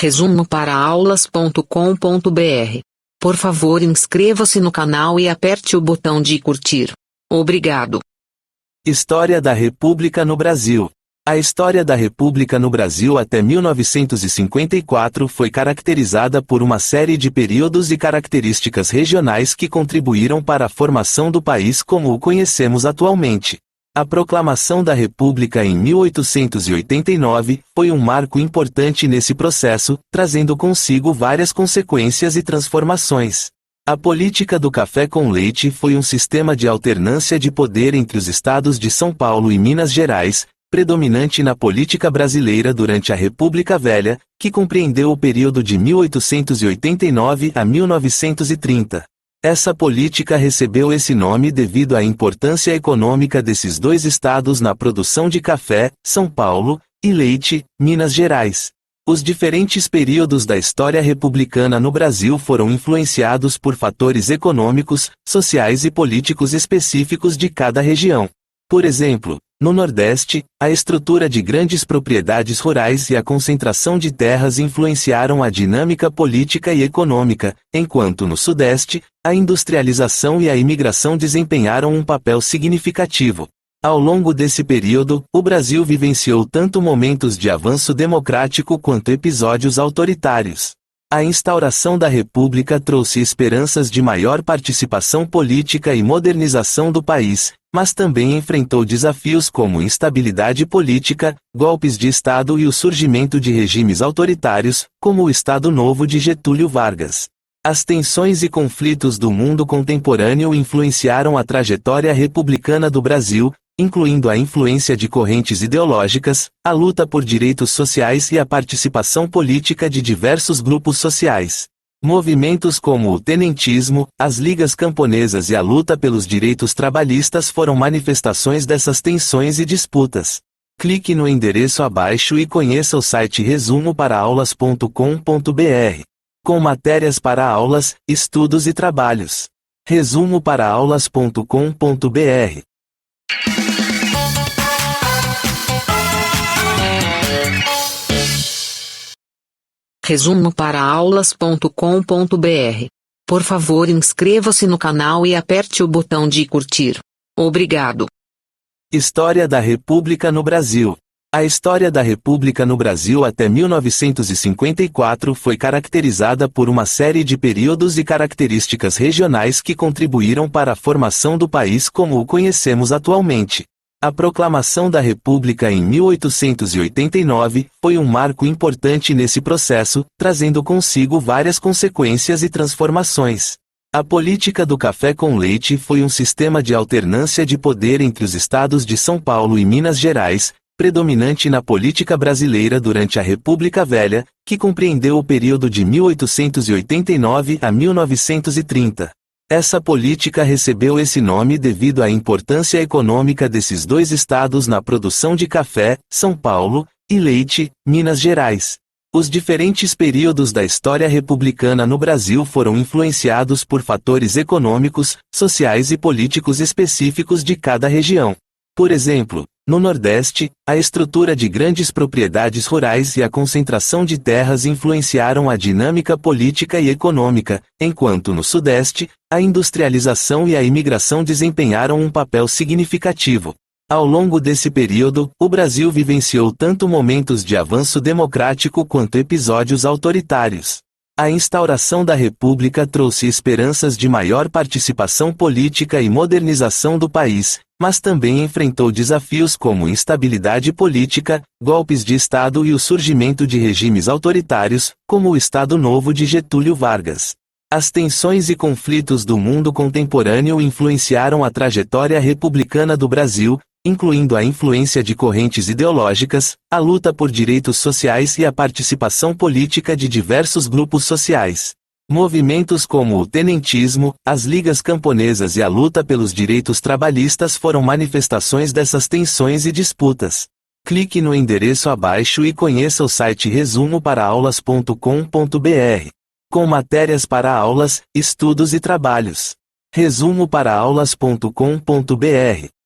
Resumo para aulas.com.br. Por favor, inscreva-se no canal e aperte o botão de curtir. Obrigado. História da República no Brasil. A história da República no Brasil até 1954 foi caracterizada por uma série de períodos e características regionais que contribuíram para a formação do país como o conhecemos atualmente. A proclamação da República em 1889 foi um marco importante nesse processo, trazendo consigo várias consequências e transformações. A política do café com leite foi um sistema de alternância de poder entre os estados de São Paulo e Minas Gerais, predominante na política brasileira durante a República Velha, que compreendeu o período de 1889 a 1930. Essa política recebeu esse nome devido à importância econômica desses dois estados na produção de café, São Paulo, e leite, Minas Gerais. Os diferentes períodos da história republicana no Brasil foram influenciados por fatores econômicos, sociais e políticos específicos de cada região. Por exemplo, no Nordeste, a estrutura de grandes propriedades rurais e a concentração de terras influenciaram a dinâmica política e econômica, enquanto no Sudeste, a industrialização e a imigração desempenharam um papel significativo. Ao longo desse período, o Brasil vivenciou tanto momentos de avanço democrático quanto episódios autoritários. A instauração da República trouxe esperanças de maior participação política e modernização do país, mas também enfrentou desafios como instabilidade política, golpes de Estado e o surgimento de regimes autoritários, como o Estado Novo de Getúlio Vargas. As tensões e conflitos do mundo contemporâneo influenciaram a trajetória republicana do Brasil, incluindo a influência de correntes ideológicas, a luta por direitos sociais e a participação política de diversos grupos sociais. Movimentos como o tenentismo, as ligas camponesas e a luta pelos direitos trabalhistas foram manifestações dessas tensões e disputas. Clique no endereço abaixo e conheça o site resumoparaaaulas.com.br. Com matérias para aulas, estudos e trabalhos. Resumoparaaaulas.com.br. Resumo para aulas.com.br. Por favor, inscreva-se no canal e aperte o botão de curtir. Obrigado. História da República no Brasil. A história da República no Brasil até 1954 foi caracterizada por uma série de períodos e características regionais que contribuíram para a formação do país como o conhecemos atualmente. A proclamação da República em 1889 foi um marco importante nesse processo, trazendo consigo várias consequências e transformações. A política do café com leite foi um sistema de alternância de poder entre os estados de São Paulo e Minas Gerais, predominante na política brasileira durante a República Velha, que compreendeu o período de 1889 a 1930. Essa política recebeu esse nome devido à importância econômica desses dois estados na produção de café, São Paulo, e leite, Minas Gerais. Os diferentes períodos da história republicana no Brasil foram influenciados por fatores econômicos, sociais e políticos específicos de cada região. Por exemplo, no Nordeste, a estrutura de grandes propriedades rurais e a concentração de terras influenciaram a dinâmica política e econômica, enquanto no Sudeste, a industrialização e a imigração desempenharam um papel significativo. Ao longo desse período, o Brasil vivenciou tanto momentos de avanço democrático quanto episódios autoritários. A instauração da República trouxe esperanças de maior participação política e modernização do país, mas também enfrentou desafios como instabilidade política, golpes de Estado e o surgimento de regimes autoritários, como o Estado Novo de Getúlio Vargas. As tensões e conflitos do mundo contemporâneo influenciaram a trajetória republicana do Brasil, incluindo a influência de correntes ideológicas, a luta por direitos sociais e a participação política de diversos grupos sociais. Movimentos como o tenentismo, as ligas camponesas e a luta pelos direitos trabalhistas foram manifestações dessas tensões e disputas. Clique no endereço abaixo e conheça o site resumoparaaaulas.com.br. Com matérias para aulas, estudos e trabalhos. Resumoparaaaulas.com.br.